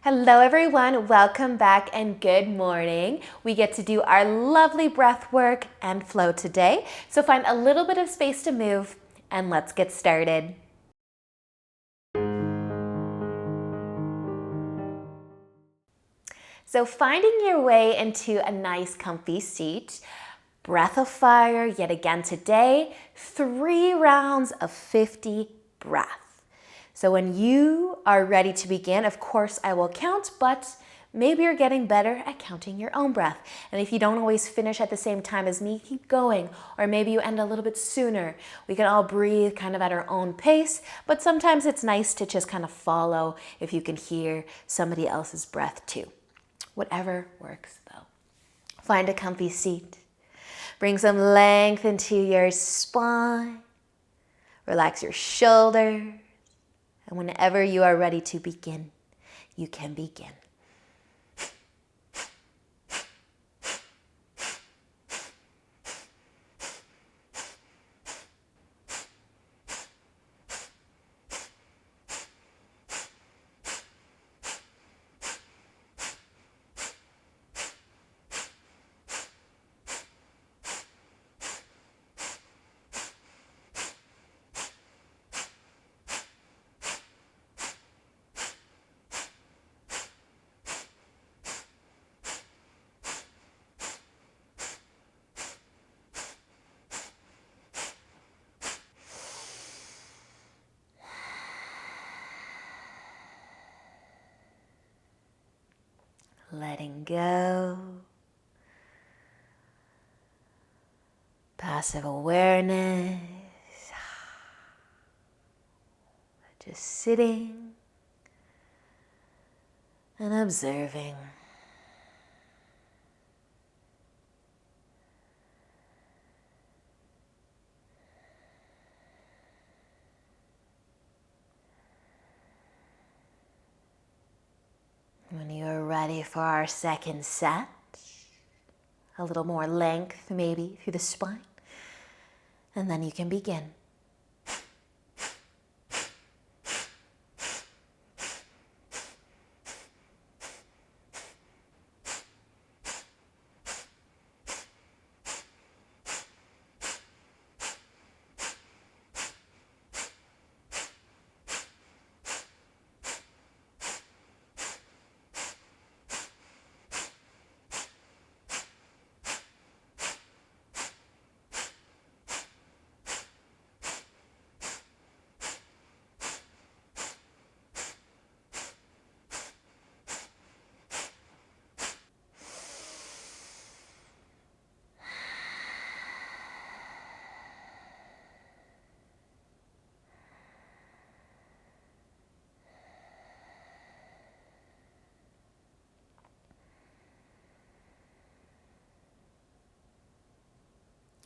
Hello everyone, welcome back and good morning. We get to do our lovely breath work and flow today. So find a little bit of space to move and let's get started. So finding your way into a nice comfy seat, breath of fire yet again today, 3 rounds of 50 breaths. So when you are ready to begin, of course I will count, but maybe you're getting better at counting your own breath. And if you don't always finish at the same time as me, keep going. Or maybe you end a little bit sooner. We can all breathe kind of at our own pace, but sometimes it's nice to just kind of follow if you can hear somebody else's breath too. Whatever works though. Find a comfy seat. Bring some length into your spine. Relax your shoulders. And whenever you are ready to begin, you can begin. Letting go. Passive awareness. Just sitting and observing. When you are ready for our second set, a little more length maybe through the spine, and then you can begin.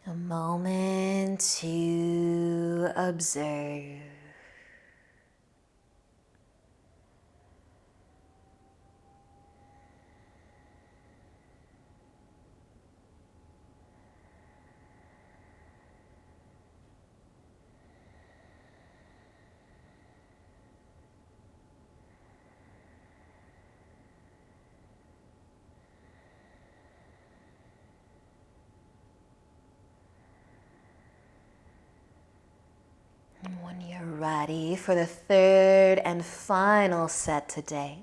A moment to observe. And when you're ready for the third and final set today,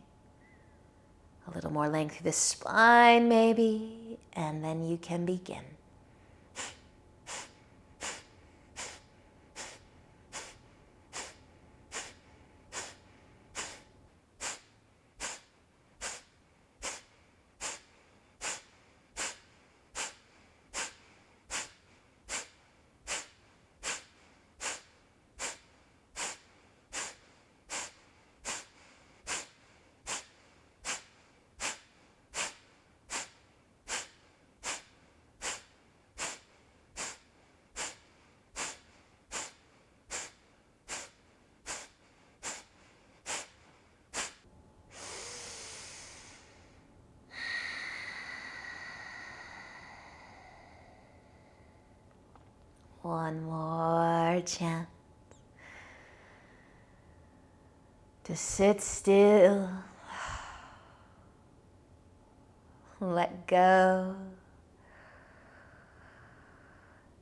a little more length through the spine maybe, and then you can begin. One more chance to sit still let go.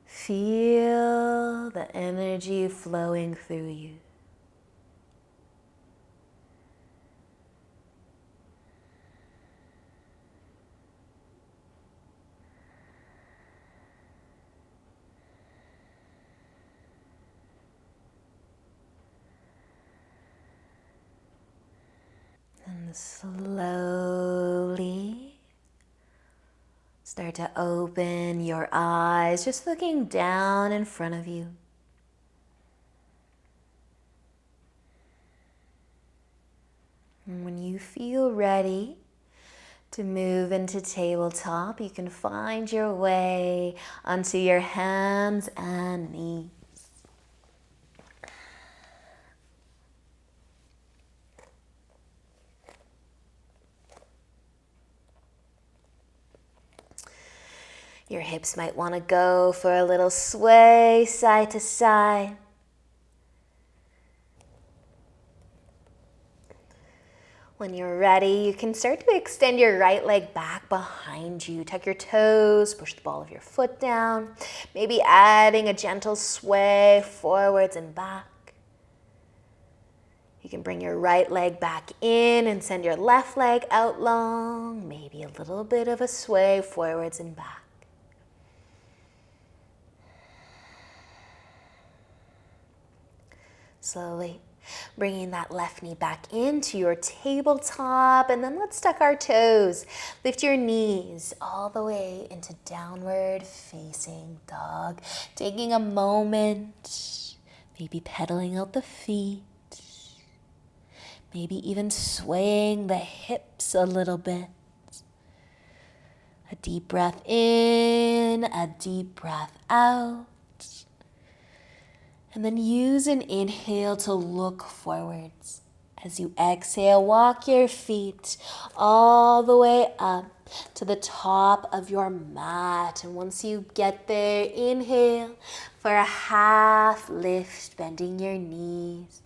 Feel the energy flowing through you. And slowly start to open your eyes, just looking down in front of you. And when you feel ready to move into tabletop, you can find your way onto your hands and knees. Your hips might want to go for a little sway side to side. When you're ready, you can start to extend your right leg back behind you. Tuck your toes, push the ball of your foot down. Maybe adding a gentle sway forwards and back. You can bring your right leg back in and send your left leg out long. Maybe a little bit of a sway forwards and back. Slowly bringing that left knee back into your tabletop, and then let's tuck our toes. Lift your knees all the way into downward facing dog. Taking a moment, maybe pedaling out the feet, maybe even swaying the hips a little bit. A deep breath in, a deep breath out. And then use an inhale to look forwards. As you exhale, walk your feet all the way up to the top of your mat. And once you get there, inhale for a half lift, bending your knees.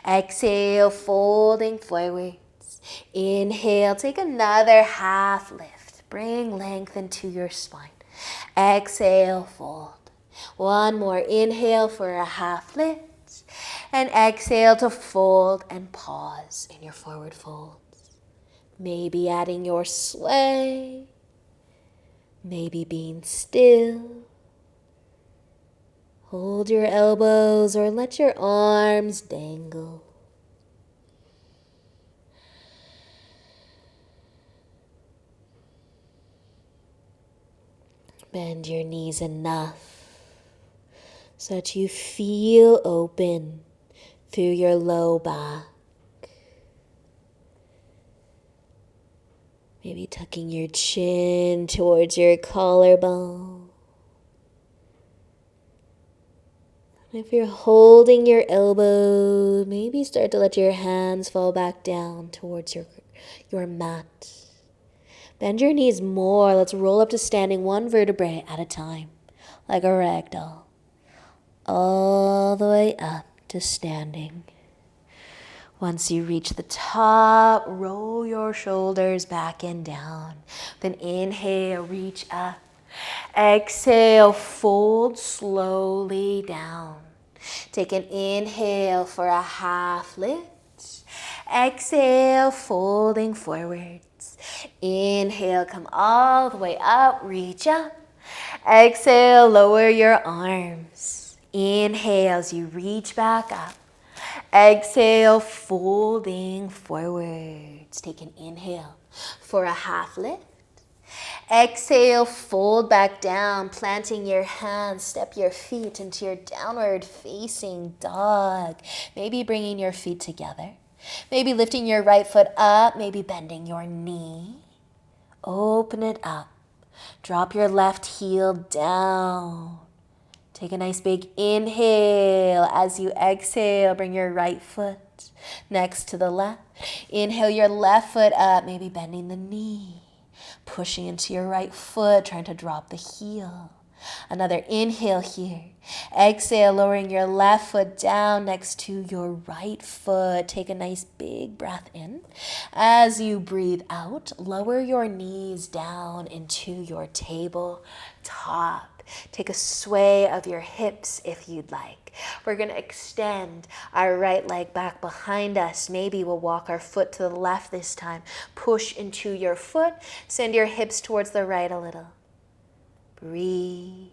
Exhale, folding forwards. Inhale, take another half lift. Bring length into your spine. Exhale, fold. One more inhale for a half lift, and exhale to fold and pause in your forward folds. Maybe adding your sway, maybe being still. Hold your elbows or let your arms dangle. Bend your knees enough so that you feel open through your low back. Maybe tucking your chin towards your collarbone. And if you're holding your elbow, maybe start to let your hands fall back down towards your mat. Bend your knees more. Let's roll up to standing one vertebrae at a time, like a rag doll. All the way up to standing. Once you reach the top, roll your shoulders back and down. Then inhale, reach up. Exhale, fold slowly down. Take an inhale for a half lift. Exhale, folding forwards. Inhale, come all the way up, reach up. Exhale, lower your arms. Inhale as you reach back up. Exhale, folding forwards. Take an inhale for a half lift. Exhale, fold back down, planting your hands, step your feet into your downward facing dog. Maybe bringing your feet together. Maybe lifting your right foot up, maybe bending your knee. Open it up. Drop your left heel down. Take a nice big inhale. As you exhale, bring your right foot next to the left. Inhale your left foot up, maybe bending the knee. Pushing into your right foot, trying to drop the heel. Another inhale here. Exhale, lowering your left foot down next to your right foot. Take a nice big breath in. As you breathe out, lower your knees down into your tabletop. Take a sway of your hips if you'd like. We're going to extend our right leg back behind us. Maybe we'll walk our foot to the left this time. Push into your foot. Send your hips towards the right a little. Breathe.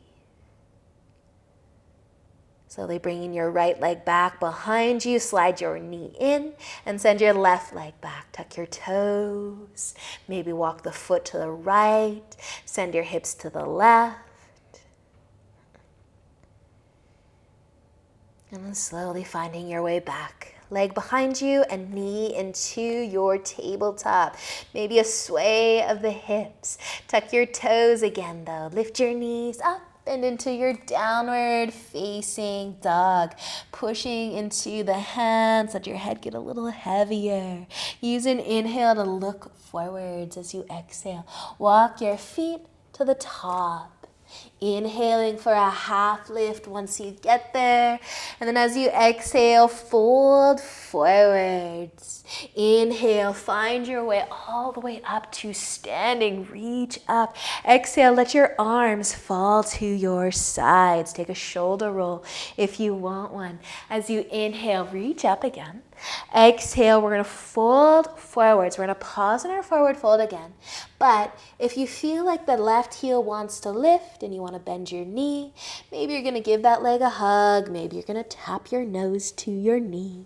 Slowly bringing your right leg back behind you. Slide your knee in and send your left leg back. Tuck your toes. Maybe walk the foot to the right. Send your hips to the left. And then slowly finding your way back. Leg behind you and knee into your tabletop. Maybe a sway of the hips. Tuck your toes again though. Lift your knees up and into your downward facing dog. Pushing into the hands. Let your head get a little heavier. Use an inhale to look forwards as you exhale. Walk your feet to the top. Inhaling for a half lift once you get there. And then as you exhale, fold forwards. Inhale, find your way all the way up to standing. Reach up. Exhale, let your arms fall to your sides. Take a shoulder roll if you want one. As you inhale, reach up again. Exhale, we're going to fold forwards. We're going to pause in our forward fold again. But if you feel like the left heel wants to lift and you want to bend your knee, maybe you're going to give that leg a hug. Maybe you're going to tap your nose to your knee.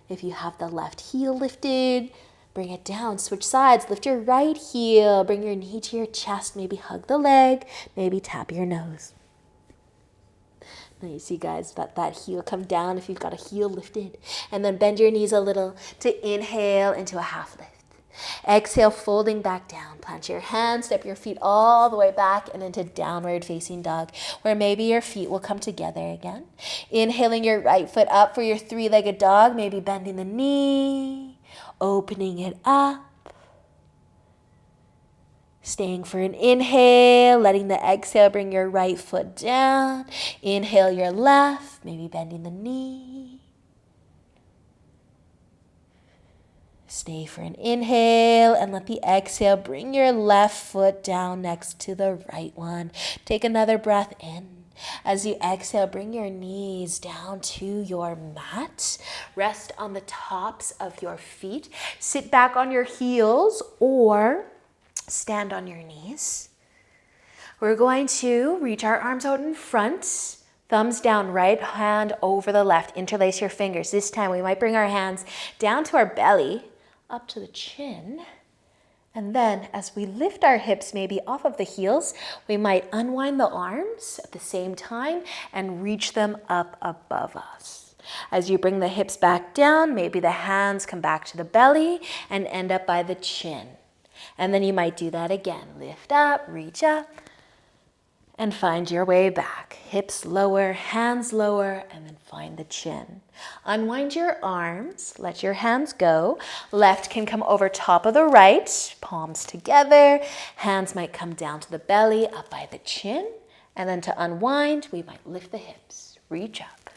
If you have the left heel lifted, bring it down. Switch sides. Lift your right heel. Bring your knee to your chest. Maybe hug the leg. Maybe tap your nose. Now you see, guys, that heel come down if you've got a heel lifted. And then bend your knees a little to inhale into a half lift. Exhale, folding back down. Plant your hands, step your feet all the way back and into downward facing dog, where maybe your feet will come together again. Inhaling your right foot up for your three-legged dog, maybe bending the knee, opening it up. Staying for an inhale, letting the exhale bring your right foot down. Inhale your left, maybe bending the knee. Stay for an inhale and let the exhale bring your left foot down next to the right one. Take another breath in. As you exhale, bring your knees down to your mat. Rest on the tops of your feet. Sit back on your heels or stand on your knees. We're going to reach our arms out in front. Thumbs down, right hand over the left. Interlace your fingers. This time we might bring our hands down to our belly, up to the chin. And then as we lift our hips maybe off of the heels, we might unwind the arms at the same time and reach them up above us. As you bring the hips back down, maybe the hands come back to the belly and end up by the chin. And then you might do that again. Lift up, reach up, and find your way back. Hips lower, hands lower, and then find the chin. Unwind your arms, let your hands go. Left can come over top of the right, palms together. Hands might come down to the belly, up by the chin. And then to unwind, we might lift the hips, reach up.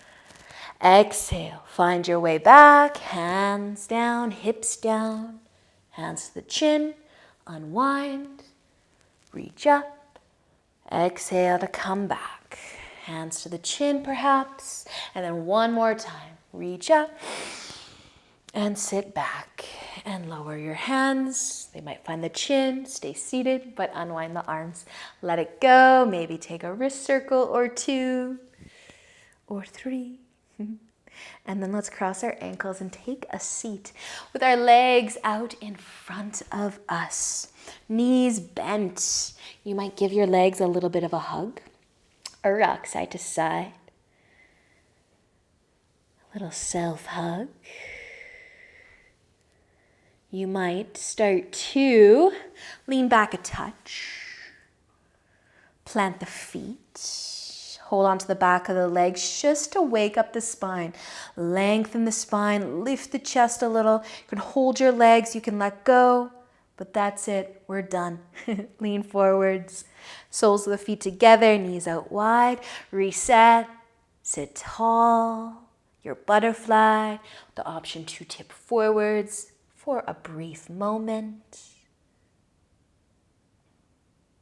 Exhale, find your way back. Hands down, hips down, hands to the chin. Unwind, reach up, exhale to come back. Hands to the chin perhaps, and then one more time. Reach up and sit back and lower your hands. They might find the chin, stay seated, but unwind the arms. Let it go, maybe take a wrist circle or two or three. And then let's cross our ankles and take a seat with our legs out in front of us. Knees bent. You might give your legs a little bit of a hug or rock side to side. A little self-hug. You might start to lean back a touch. Plant the feet. Hold on to the back of the legs just to wake up the spine. Lengthen the spine, lift the chest a little. You can hold your legs, you can let go, But that's it, we're done. Lean forwards, soles of the feet together, knees out wide, reset, sit tall, your butterfly, the option to tip forwards for a brief moment.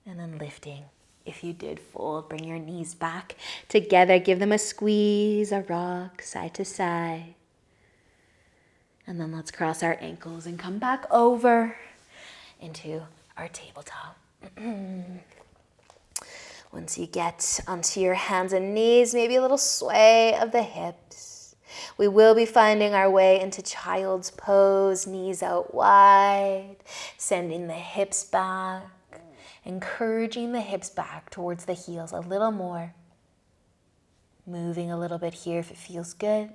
And then lifting. If you did fold, bring your knees back together, give them a squeeze, a rock, side to side. And then let's cross our ankles and come back over into our tabletop. Once you get onto your hands and knees, maybe a little sway of the hips. We will be finding our way into child's pose, knees out wide, sending the hips back, encouraging the hips back towards the heels a little more. Moving a little bit here if it feels good.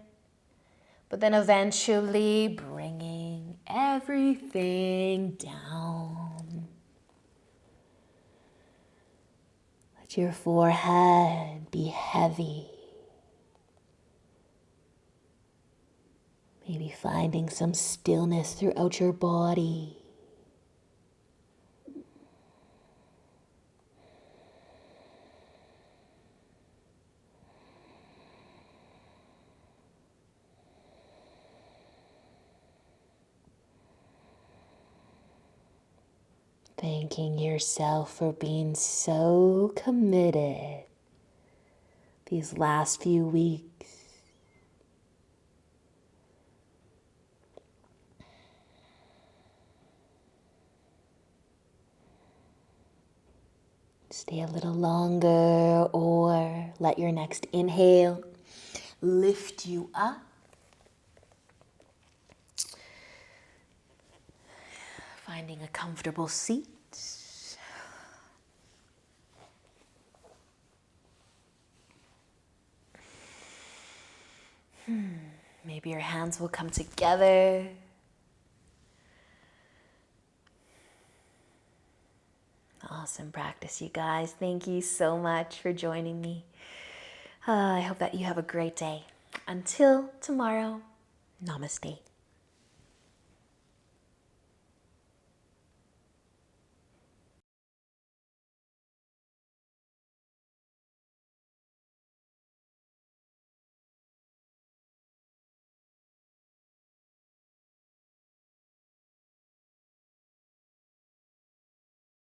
But then eventually bringing everything down. Let your forehead be heavy. Maybe finding some stillness throughout your body. Thanking yourself for being so committed these last few weeks. Stay a little longer or let your next inhale lift you up. Finding a comfortable seat. Maybe your hands will come together. Awesome practice, you guys. Thank you so much for joining me. I hope that you have a great day. Until tomorrow, namaste.